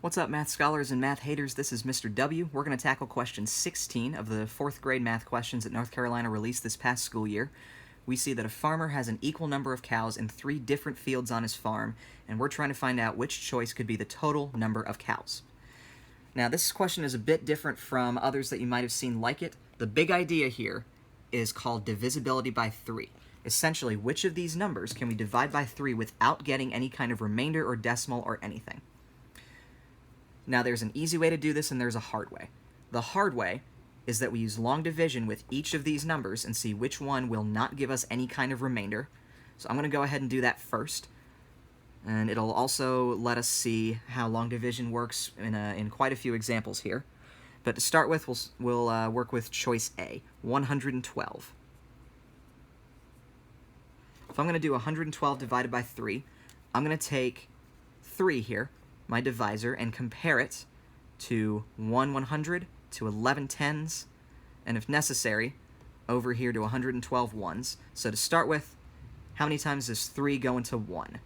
What's up, math scholars and math haters? This is Mr. W. We're going to tackle question 16 of the 4th grade math questions that North Carolina released this past school year. We see that a farmer has an equal number of cows in 3 different fields on his farm, and we're trying to find out which choice could be the total number of cows. Now, this question is a bit different from others that you might have seen like it. The big idea here is called divisibility by 3. Essentially, which of these numbers can we divide by 3 without getting any kind of remainder or decimal or anything? Now, there's an easy way to do this and there's a hard way. The hard way is that we use long division with each of these numbers and see which one will not give us any kind of remainder. So I'm going to go ahead and do that first. And it'll also let us see how long division works in quite a few examples here. But to start with, we'll work with choice A, 112. If I'm going to do 112 divided by 3, I'm going to take 3 here, my divisor, and compare it to 1 100, to 11 tens, and if necessary, over here to 112 ones. So to start with, how many times does 3 go into 1?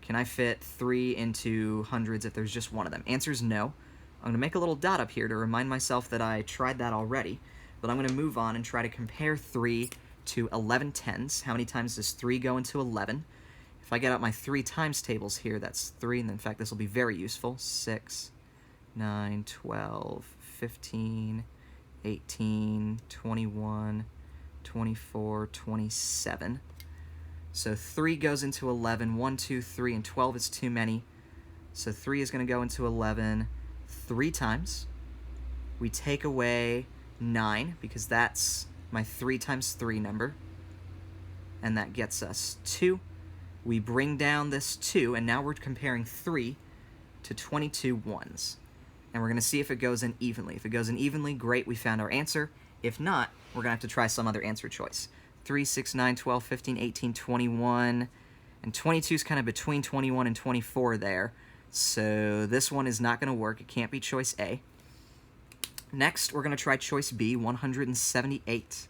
Can I fit 3 into hundreds if there's just one of them? Answer is no. I'm going to make a little dot up here to remind myself that I tried that already, but I'm going to move on and try to compare 3 to 11 tens. How many times does 3 go into 11? If I get out my 3 times tables here, that's 3, and in fact this will be very useful. 6, 9, 12, 15, 18, 21, 24, 27. So 3 goes into 11, 1, 2, 3, and 12 is too many. So 3 is going to go into 11 3 times. We take away 9, because that's my 3 times 3 number, and that gets us 2. We bring down this 2, and now we're comparing 3 to 22 ones. And we're going to see if it goes in evenly. If it goes in evenly, great, we found our answer. If not, we're going to have to try some other answer choice. 3, 6, 9, 12, 15, 18, 21, and 22 is kind of between 21 and 24 there. So this one is not going to work. It can't be choice A. Next, we're going to try choice B, 178.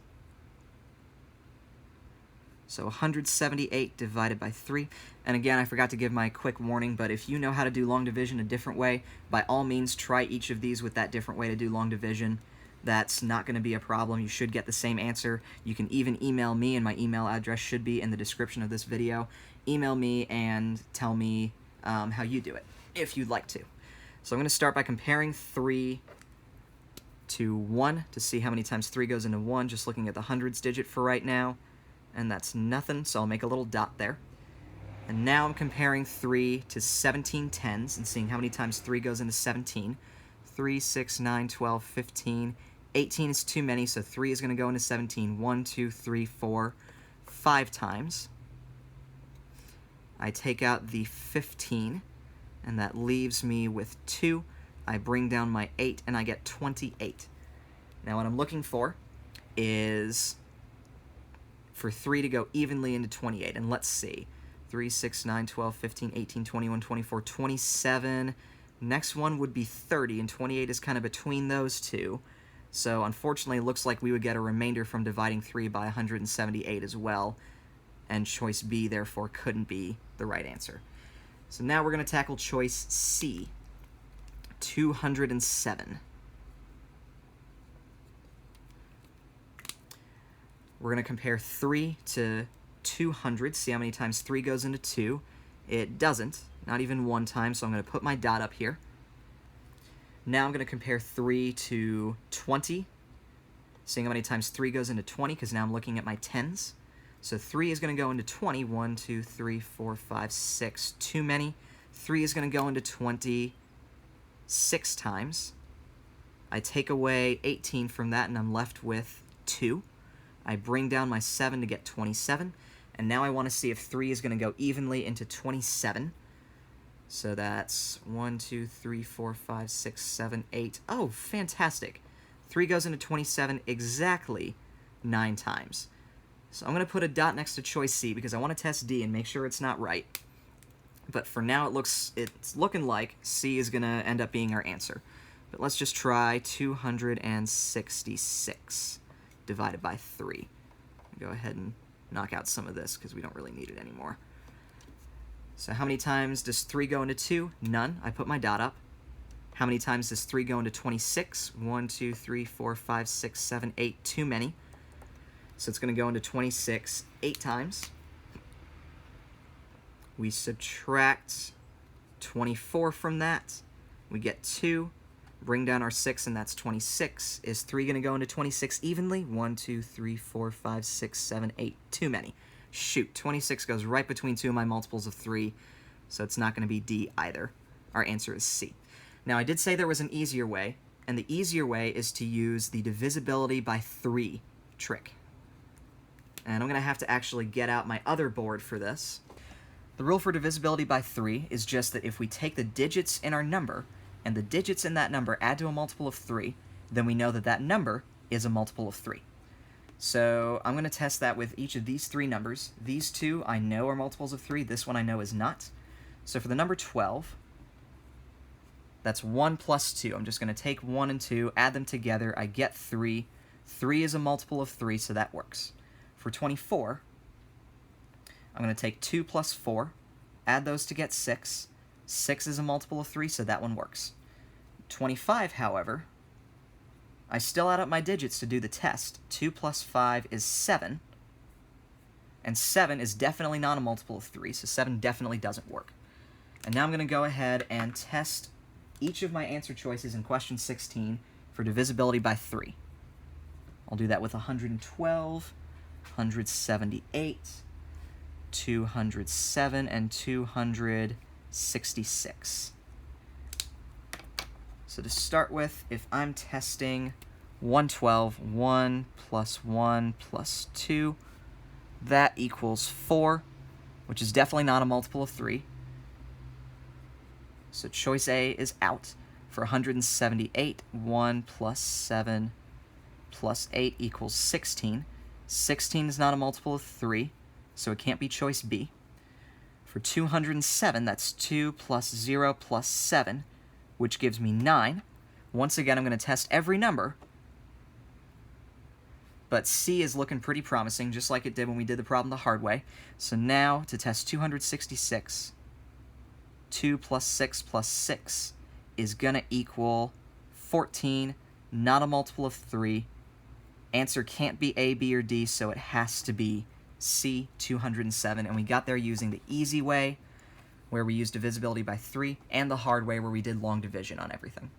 So 178 divided by 3. And again, I forgot to give my quick warning, but if you know how to do long division a different way, by all means try each of these with that different way to do long division. That's not going to be a problem. You should get the same answer. You can even email me, and my email address should be in the description of this video. Email me and tell me how you do it, if you'd like to. So I'm going to start by comparing 3 to 1 to see how many times 3 goes into 1, just looking at the hundreds digit for right now. And that's nothing, so I'll make a little dot there. And now I'm comparing 3 to 17 tens and seeing how many times 3 goes into 17. 3, 6, 9, 12, 15, 18 is too many, so 3 is going to go into 17. 1, 2, 3, 4, 5 times. I take out the 15, and that leaves me with 2. I bring down my 8, and I get 28. Now what I'm looking for is for 3 to go evenly into 28, and let's see. 3, 6, 9, 12, 15, 18, 21, 24, 27. Next one would be 30, and 28 is kind of between those two. So unfortunately, it looks like we would get a remainder from dividing 3 by 178 as well, and choice B, therefore, couldn't be the right answer. So now we're going to tackle choice C, 207. We're going to compare 3 to 200, see how many times 3 goes into 2. It doesn't, not even one time, so I'm going to put my dot up here. Now I'm going to compare 3 to 20, seeing how many times 3 goes into 20, because now I'm looking at my tens. So 3 is going to go into 20. 1, 2, 3, 4, 5, 6. Too many. 3 is going to go into 20 6 times. I take away 18 from that, and I'm left with 2. I bring down my 7 to get 27. And now I want to see if 3 is going to go evenly into 27. So that's 1, 2, 3, 4, 5, 6, 7, 8. Oh, fantastic. 3 goes into 27 exactly 9 times. So I'm going to put a dot next to choice C because I want to test D and make sure it's not right. But for now, it's looking like C is going to end up being our answer. But let's just try 266 divided by 3. Go ahead and knock out some of this because we don't really need it anymore. So how many times does 3 go into 2? None. I put my dot up. How many times does 3 go into 26? 1, 2, 3, 4, 5, 6, 7, 8. Too many. So it's going to go into 26 8 times. We subtract 24 from that. We get 2. Bring down our 6, and that's 26. Is 3 going to go into 26 evenly? 1, 2, 3, 4, 5, 6, 7, 8. Too many. Shoot, 26 goes right between 2 of my multiples of 3, so it's not going to be D either. Our answer is C. Now, I did say there was an easier way, and the easier way is to use the divisibility by 3 trick. And I'm going to have to actually get out my other board for this. The rule for divisibility by 3 is just that if we take the digits in our number, and the digits in that number add to a multiple of 3, then we know that that number is a multiple of 3. So I'm going to test that with each of these 3 numbers. These 2 I know are multiples of 3. This one I know is not. So for the number 12, that's 1 plus 2. I'm just going to take 1 and 2, add them together. I get 3. 3 is a multiple of 3, so that works. For 24, I'm going to take 2 plus 4, add those to get 6. 6 is a multiple of 3, so that one works. 25, however, I still add up my digits to do the test. 2 plus 5 is 7, and 7 is definitely not a multiple of 3, so 7 definitely doesn't work. And now I'm going to go ahead and test each of my answer choices in question 16 for divisibility by 3. I'll do that with 112, 178, 207, and 266. So to start with, if I'm testing 112, 1 plus 1 plus 2, that equals 4, which is definitely not a multiple of 3. So choice A is out. For 178, 1 plus 7 plus 8 equals 16. 16 is not a multiple of 3, so it can't be choice B. For 207, that's 2 plus 0 plus 7, which gives me 9. Once again, I'm going to test every number, but C is looking pretty promising, just like it did when we did the problem the hard way. So now, to test 266, 2 plus 6 plus 6 is going to equal 14, not a multiple of 3. Answer can't be A, B, or D, so it has to be C, 207, and we got there using the easy way, where we used divisibility by 3, and the hard way, where we did long division on everything.